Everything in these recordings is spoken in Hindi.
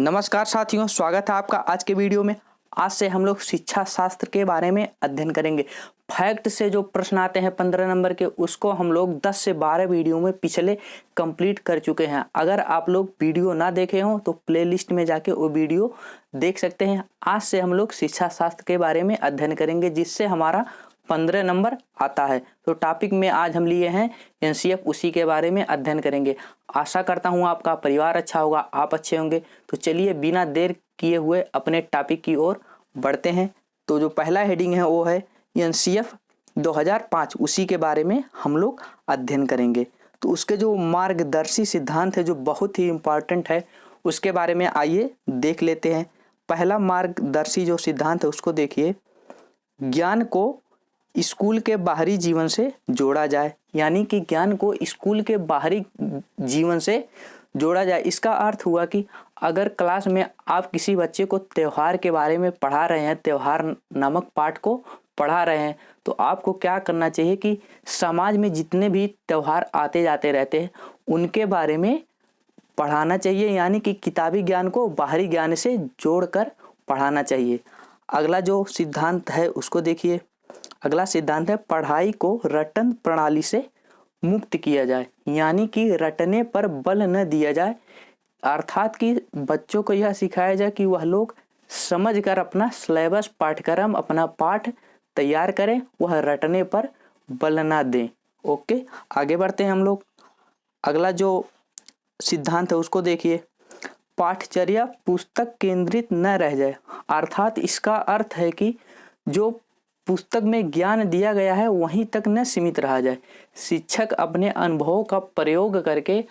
नमस्कार साथियों, स्वागत है आपका आज के वीडियो में। आज से हम लोग शिक्षा शास्त्र के बारे में अध्ययन करेंगे। फैक्ट से जो प्रश्न आते हैं 15 नंबर के, उसको हम लोग 10 से 12 वीडियो में पिछले कंप्लीट कर चुके हैं। अगर आप लोग वीडियो ना देखे हों तो प्लेलिस्ट में जाके वो वीडियो देख सकते हैं। आज से हम लोग शिक्षा शास्त्र के बारे में अध्ययन करेंगे, जिससे हमारा 15 नंबर आता है। तो टॉपिक में आज हम लिए हैं एनसीएफ, उसी के बारे में अध्ययन करेंगे। आशा करता हूँ आपका परिवार अच्छा होगा, आप अच्छे होंगे। तो चलिए बिना देर किए हुए अपने टॉपिक की ओर बढ़ते हैं। तो जो पहला हेडिंग है वो है एनसीएफ 2005, उसी के बारे में हम लोग अध्ययन करेंगे। तो उसके जो मार्गदर्शी सिद्धांत है जो बहुत ही इम्पॉर्टेंट है, उसके बारे में आइए देख लेते हैं। पहला मार्गदर्शी जो सिद्धांत है उसको देखिए, ज्ञान को स्कूल के बाहरी जीवन से जोड़ा जाए। यानी कि ज्ञान को स्कूल के बाहरी जीवन से जोड़ा जाए। इसका अर्थ हुआ कि अगर क्लास में आप किसी बच्चे को त्यौहार के बारे में पढ़ा रहे हैं, त्यौहार नामक पाठ को पढ़ा रहे हैं, तो आपको क्या करना चाहिए कि समाज में जितने भी त्यौहार आते जाते रहते हैं उनके बारे में पढ़ाना चाहिए। यानी कि किताबी ज्ञान को बाहरी ज्ञान से जोड़कर पढ़ाना चाहिए। अगला जो सिद्धांत है उसको देखिए। अगला सिद्धांत है पढ़ाई को रटन प्रणाली से मुक्त किया जाए। यानी कि रटने पर बल न दिया जाए, अर्थात कि बच्चों को यह सिखाया जाए कि वह लोग समझकर अपना सिलेबस, पाठ्यक्रम, अपना पाठ तैयार करें, वह रटने पर बल न दें। ओके, आगे बढ़ते हैं हम लोग। अगला जो सिद्धांत है उसको देखिए, पाठचर्या पुस्तक केंद्रित न रह जाए। अर्थात इसका अर्थ है कि जो पुस्तक में ज्ञान दिया गया है वहीं तक न सीमित रहा जाए। शिक्षक अपने अनुभवों का प्रयोग करके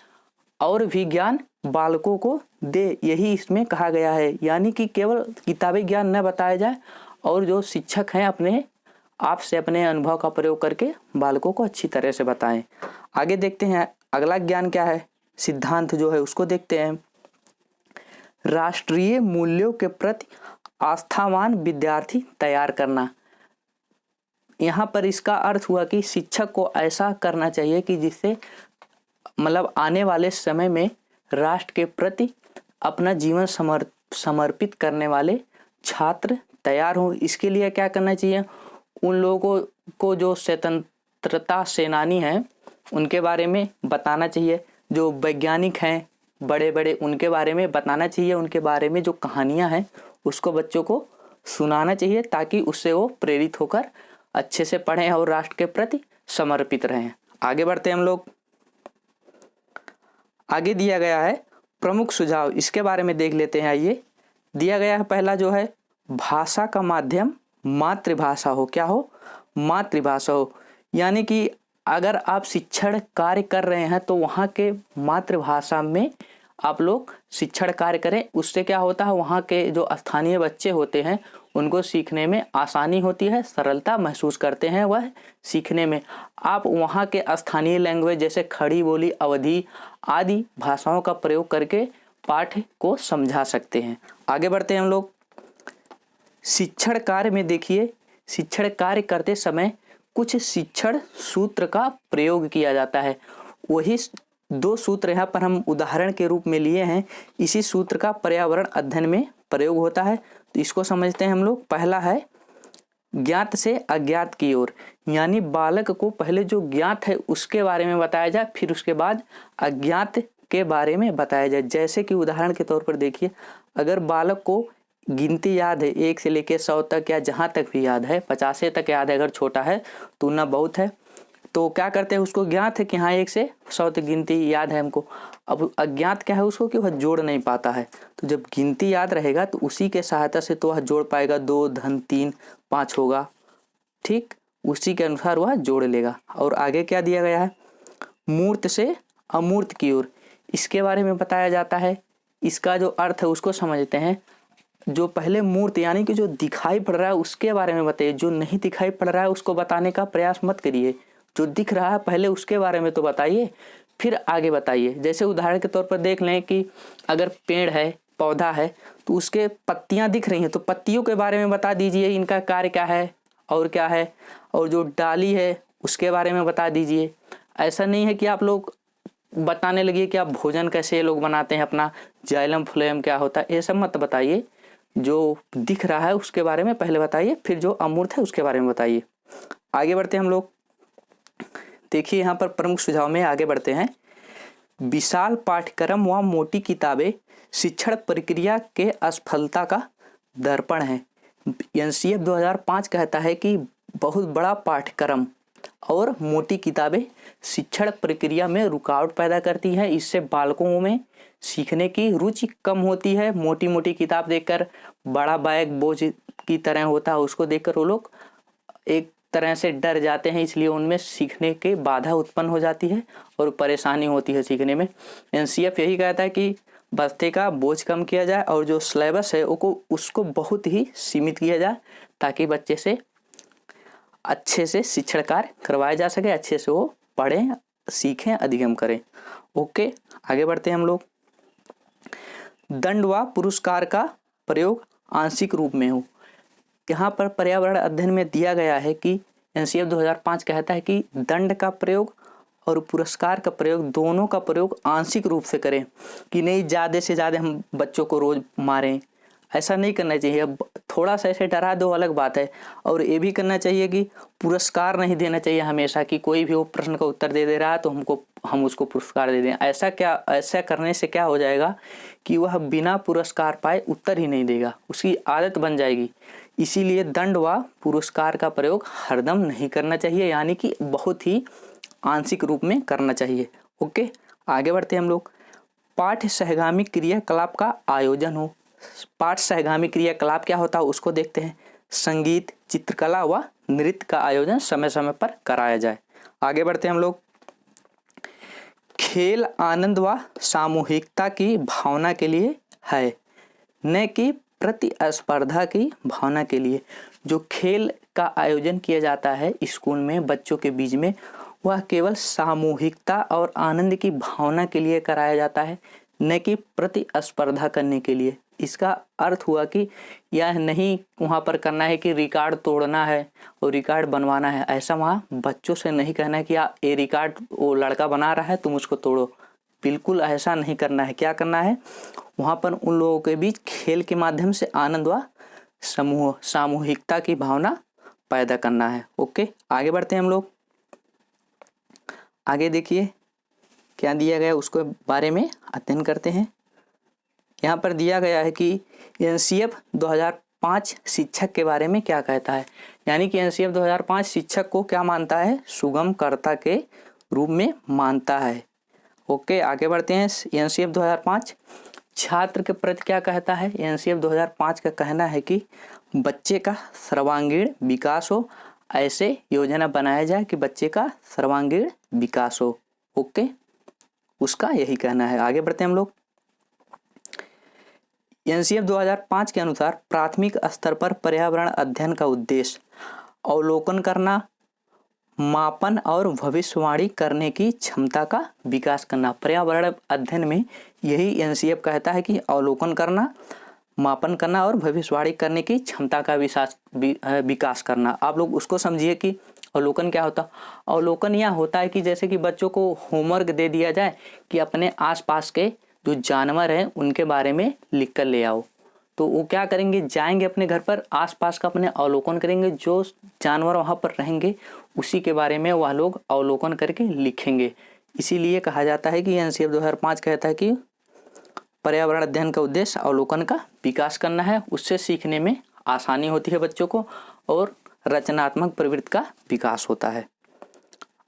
और भी ज्ञान बालकों को दे, यही इसमें कहा गया है। यानी कि केवल किताबी ज्ञान न बताया जाए और जो शिक्षक हैं अपने आप से अपने अनुभव का प्रयोग करके बालकों को अच्छी तरह से बताएं। आगे देखते हैं अगला ज्ञान क्या है, सिद्धांत जो है उसको देखते हैं। राष्ट्रीय मूल्यों के प्रति आस्थावान विद्यार्थी तैयार करना। यहाँ पर इसका अर्थ हुआ कि शिक्षक को ऐसा करना चाहिए कि जिससे मतलब आने वाले समय में राष्ट्र के प्रति अपना जीवन समर्पित करने वाले छात्र तैयार हों। इसके लिए क्या करना चाहिए, उन लोगों को जो स्वतंत्रता सेनानी हैं उनके बारे में बताना चाहिए, जो वैज्ञानिक हैं बड़े बड़े उनके बारे में बताना चाहिए, उनके बारे में जो कहानियाँ हैं उसको बच्चों को सुनाना चाहिए, ताकि उससे वो प्रेरित होकर अच्छे से पढ़ें और राष्ट्र के प्रति समर्पित रहें। आगे बढ़ते हैं हम लोग। आगे दिया गया है प्रमुख सुझाव, इसके बारे में देख लेते हैं। आइए, दिया गया है पहला जो है, भाषा का माध्यम मातृभाषा हो। क्या हो? मातृभाषा हो। यानी कि अगर आप शिक्षण कार्य कर रहे हैं तो वहाँ के मातृभाषा में आप लोग शिक्षण कार्य करें। उससे क्या होता है, वहाँ के जो स्थानीय बच्चे होते हैं उनको सीखने में आसानी होती है, सरलता महसूस करते हैं वह सीखने में। आप वहाँ के स्थानीय लैंग्वेज जैसे खड़ी बोली, अवधी आदि भाषाओं का प्रयोग करके पाठ को समझा सकते हैं। आगे बढ़ते हैं हम लोग। शिक्षण कार्य में देखिए, शिक्षण कार्य करते समय कुछ शिक्षण सूत्र का प्रयोग किया जाता है। वही 2 सूत्र यहाँ पर हम उदाहरण के रूप में लिए हैं। इसी सूत्र का पर्यावरण अध्ययन में प्रयोग होता है, तो इसको समझते हैं हम लोग। पहला है ज्ञात से अज्ञात की ओर। यानी बालक को पहले जो ज्ञात है उसके बारे में बताया जाए, फिर उसके बाद अज्ञात के बारे में बताया जाए। जैसे कि उदाहरण के तौर पर देखिए, अगर बालक को गिनती याद है 1 से लेकर 100 तक, या जहाँ तक भी याद है, 50 तक याद है, अगर छोटा है तो ना बहुत है, तो क्या करते हैं, उसको ज्ञात है कि हाँ 1 से 100 तक गिनती याद है हमको। अब अज्ञात क्या है उसको, कि वह जोड़ नहीं पाता है। तो जब गिनती याद रहेगा तो उसी के सहायता से तो वह जोड़ पाएगा। 2 धन 3 5 होगा, ठीक, उसी के अनुसार वह जोड़ लेगा। और आगे क्या दिया गया है, मूर्त से अमूर्त की ओर, इसके बारे में बताया जाता है। इसका जो अर्थ है उसको समझते हैं। जो पहले मूर्त यानी कि जो दिखाई पड़ रहा है उसके बारे में बताइए, जो नहीं दिखाई पड़ रहा है उसको बताने का प्रयास मत करिए। जो दिख रहा है पहले उसके बारे में तो बताइए, फिर आगे बताइए। जैसे उदाहरण के तौर पर देख लें कि अगर पेड़ है, पौधा है, तो उसके पत्तियां दिख रही हैं तो पत्तियों के बारे में बता दीजिए, इनका कार्य क्या है और क्या है। और जो डाली है उसके बारे में बता दीजिए। ऐसा नहीं है कि आप लोग बताने लगिए कि आप भोजन कैसे ये लोग बनाते हैं, अपना जाइलम फ्लोएम क्या होता है, ये सब मत बताइए। जो दिख रहा है उसके बारे में पहले बताइए, फिर जो अमूर्त है उसके बारे में बताइए। आगे बढ़ते हैं हम लोग। देखिए यहाँ पर प्रमुख सुझाव में आगे बढ़ते हैं। विशाल पाठ्यक्रम व मोटी किताबें शिक्षण प्रक्रिया के असफलता का दर्पण है। एनसीएफ 2005 कहता है कि बहुत बड़ा पाठ्यक्रम और मोटी किताबें शिक्षण प्रक्रिया में रुकावट पैदा करती हैं। इससे बालकों में सीखने की रुचि कम होती है। मोटी मोटी किताब देखकर, बड़ा बैग बोझ की तरह होता है उसको देखकर वो लोग एक तरह से डर जाते हैं, इसलिए उनमें सीखने के बाधा उत्पन्न हो जाती है और परेशानी होती है सीखने में। एनसीएफ यही कहता है कि बस्ते का बोझ कम किया जाए और जो सिलेबस है उसको बहुत ही सीमित किया जाए, ताकि बच्चे से अच्छे से शिक्षण कार्य करवाया जा सके, अच्छे से वो पढ़ें, सीखें, अधिगम करें। ओके, आगे बढ़ते हैं हम लोग। दंड व पुरस्कार का प्रयोग आंशिक रूप में हो। यहाँ पर पर्यावरण अध्ययन में दिया गया है कि एनसीएफ 2005 कहता है कि दंड का प्रयोग और पुरस्कार का प्रयोग, दोनों का प्रयोग आंशिक रूप से करें, कि नहीं ज़्यादा से ज़्यादा हम बच्चों को रोज़ मारें, ऐसा नहीं करना चाहिए। अब थोड़ा सा ऐसे डरा दो अलग बात है, और ये भी करना चाहिए कि पुरस्कार नहीं देना चाहिए हमेशा, कि कोई भी वो प्रश्न का उत्तर दे रहा है तो हम उसको पुरस्कार दे दें। ऐसा करने से क्या हो जाएगा कि वह बिना पुरस्कार पाए उत्तर ही नहीं देगा, उसकी आदत बन जाएगी। इसीलिए दंड व पुरस्कार का प्रयोग हरदम नहीं करना चाहिए, यानी कि बहुत ही आंशिक रूप में करना चाहिए। ओके, आगे बढ़ते हैं हम लोग। पाठ्य सहगामी क्रियाकलाप का आयोजन हो। पाठ्य सहगामी क्रियाकलाप क्या होता है उसको देखते हैं। संगीत, चित्रकला व नृत्य का आयोजन समय समय पर कराया जाए। आगे बढ़ते हैं हम लोग। खेल आनंद व सामूहिकता की भावना के लिए है, न कि प्रतिस्पर्धा की भावना के लिए। जो खेल का आयोजन किया जाता है स्कूल में बच्चों के बीच में, वह केवल सामूहिकता और आनंद की भावना के लिए कराया जाता है, न कि प्रतिस्पर्धा करने के लिए। इसका अर्थ हुआ कि यह नहीं वहाँ पर करना है कि रिकॉर्ड तोड़ना है और रिकॉर्ड बनवाना है। ऐसा वहाँ बच्चों से नहीं कहना है कि ये रिकॉर्ड वो लड़का बना रहा है तुम उसको तोड़ो, बिल्कुल ऐसा नहीं करना है। क्या करना है, वहाँ पर उन लोगों के बीच खेल के माध्यम से आनंद व सामूहिकता की भावना पैदा करना है। ओके, आगे बढ़ते हैं हम लोग। आगे देखिए क्या दिया गया उसको बारे में अध्ययन करते हैं। यहाँ पर दिया गया है कि एनसीएफ 2005 शिक्षक के बारे में क्या कहता है। यानी कि एनसीएफ 2005 शिक्षक को क्या मानता है, सुगमकर्ता के रूप में मानता है। ओके, आगे बढ़ते हैं। एनसीएफ 2005 छात्र के प्रति क्या कहता है। एनसीएफ 2005 का कहना है कि बच्चे का सर्वांगीण विकास हो, ऐसे योजना बनाया जाए कि बच्चे का सर्वांगीण विकास हो। ओके, उसका यही कहना है। आगे बढ़ते हैं हम लोग। एनसीएफ 2005 के अनुसार प्राथमिक स्तर पर पर्यावरण अध्ययन का उद्देश्य अवलोकन करना, मापन और भविष्यवाणी करने की क्षमता का विकास करना। पर्यावरण अध्ययन में यही एनसीएफ कहता है कि अवलोकन करना, मापन करना और भविष्यवाणी करने की क्षमता का विकास करना। आप लोग उसको समझिए कि अवलोकन क्या होता है। अवलोकन यह होता है कि जैसे कि बच्चों को होमवर्क दे दिया जाए कि अपने आसपास के जो जानवर हैं उनके बारे में लिख कर ले आओ, तो वो क्या करेंगे, जाएंगे अपने घर पर, आसपास का अपने अवलोकन करेंगे, जो जानवर वहाँ पर रहेंगे उसी के बारे में वह लोग अवलोकन करके लिखेंगे। इसीलिए कहा जाता है कि एनसीएफ 2005 कहता है कि पर्यावरण अध्ययन का उद्देश्य अवलोकन का विकास करना है। उससे सीखने में आसानी होती है बच्चों को और रचनात्मक प्रवृत्ति का विकास होता है।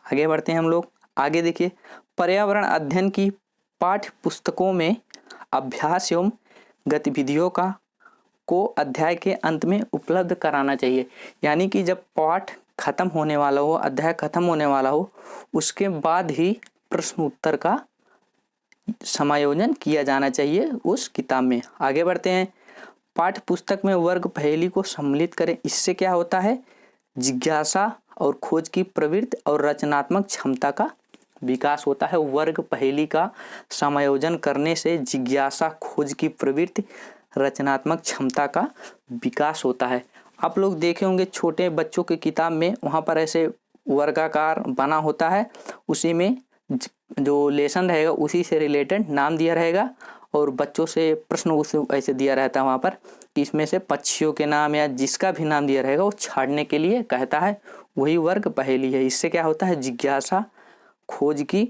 आगे बढ़ते हैं हम लोग। आगे देखिए, पर्यावरण अध्ययन की पाठ्य पुस्तकों में अभ्यास एवं गतिविधियों को अध्याय के अंत में उपलब्ध कराना चाहिए। यानी कि जब पाठ खत्म होने वाला हो, अध्याय खत्म होने वाला हो, उसके बाद ही प्रश्न उत्तर का समायोजन किया जाना चाहिए उस किताब में। आगे बढ़ते हैं। पाठ्य पुस्तक में वर्ग पहेली को सम्मिलित करें। इससे क्या होता है, जिज्ञासा और खोज की प्रवृत्ति और रचनात्मक क्षमता का विकास होता है। वर्ग पहेली का समायोजन करने से जिज्ञासा, खोज की प्रवृत्ति, रचनात्मक क्षमता का विकास होता है। आप लोग देखे होंगे छोटे बच्चों की किताब में, वहाँ पर ऐसे वर्गाकार बना होता है, उसी में जो लेसन रहेगा उसी से रिलेटेड नाम दिया रहेगा और बच्चों से प्रश्न उस ऐसे दिया रहता है वहाँ पर कि इसमें से पक्षियों के नाम या जिसका भी नाम दिया रहेगा वो छाड़ने के लिए कहता है, वही वर्ग पहेली है। इससे क्या होता है, जिज्ञासा, खोज की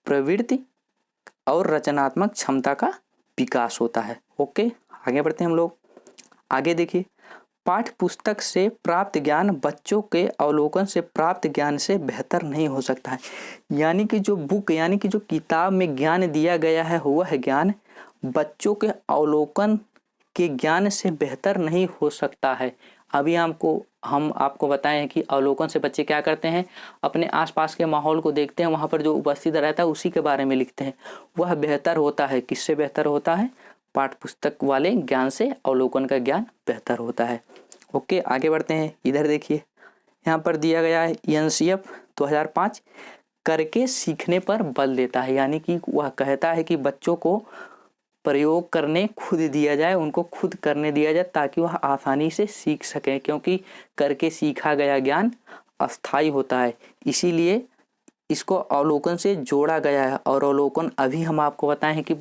प्रवृत्ति और रचनात्मक क्षमता का विकास होता है। ओके, आगे बढ़ते हैं हम लोग। आगे देखिए, पाठ्य पुस्तक से प्राप्त ज्ञान बच्चों के अवलोकन से प्राप्त ज्ञान से बेहतर नहीं हो सकता है। यानी कि जो बुक यानी कि जो किताब में ज्ञान दिया गया है वह ज्ञान बच्चों के अवलोकन के ज्ञान से बेहतर नहीं हो सकता है। अभी हम आपको बताएं कि अवलोकन से बच्चे क्या करते हैं, अपने आसपास के माहौल को देखते हैं, वहाँ पर जो उपस्थित रहता है उसी के बारे में लिखते हैं। वह बेहतर होता है, किससे बेहतर होता है, पाठ्य पुस्तक वाले ज्ञान से अवलोकन का ज्ञान बेहतर होता है। ओके, आगे बढ़ते हैं। इधर देखिए, यहाँ पर दिया गया है एनसीएफ 2005 करके सीखने पर बल देता है। यानी कि वह कहता है कि बच्चों को प्रयोग करने खुद दिया जाए, उनको खुद करने दिया जाए ताकि वह आसानी से सीख सकें, क्योंकि करके सीखा गया ज्ञान अस्थायी होता है। इसीलिए इसको अवलोकन से जोड़ा गया है। और अवलोकन अभी हम आपको बताएं हैं कि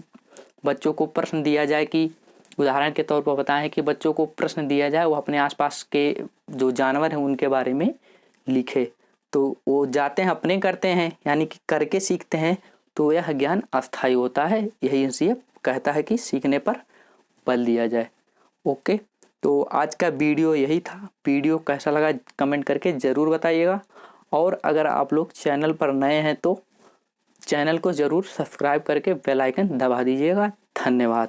बच्चों को प्रश्न दिया जाए, कि उदाहरण के तौर पर बताएं कि बच्चों को प्रश्न दिया जाए, वो अपने आसपास के जो जानवर हैं उनके बारे में लिखे, तो वो जाते हैं अपने करते हैं, यानी कि करके सीखते हैं, तो यह ज्ञान अस्थायी होता है। यही एनसीएफ कहता है कि सीखने पर बल दिया जाए। ओके, तो आज का वीडियो यही था। वीडियो कैसा लगा कमेंट करके ज़रूर बताइएगा। और अगर आप लोग चैनल पर नए हैं तो चैनल को ज़रूर सब्सक्राइब करके बेल आइकन दबा दीजिएगा। धन्यवाद।